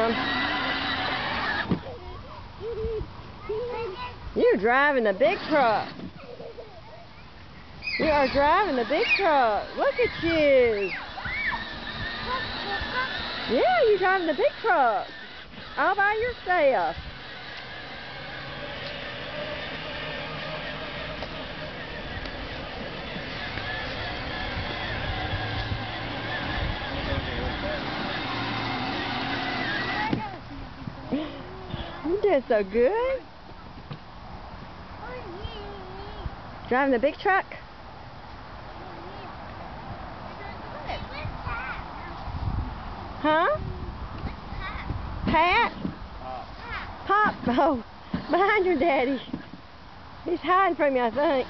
around. You're driving the big truck. You are driving the big truck. Look at you. Yeah, you're driving the big truck. All by yourself. You did so good. Driving the big truck? Huh? Pat? Pop? Oh, behind your daddy. He's hiding from you, I think.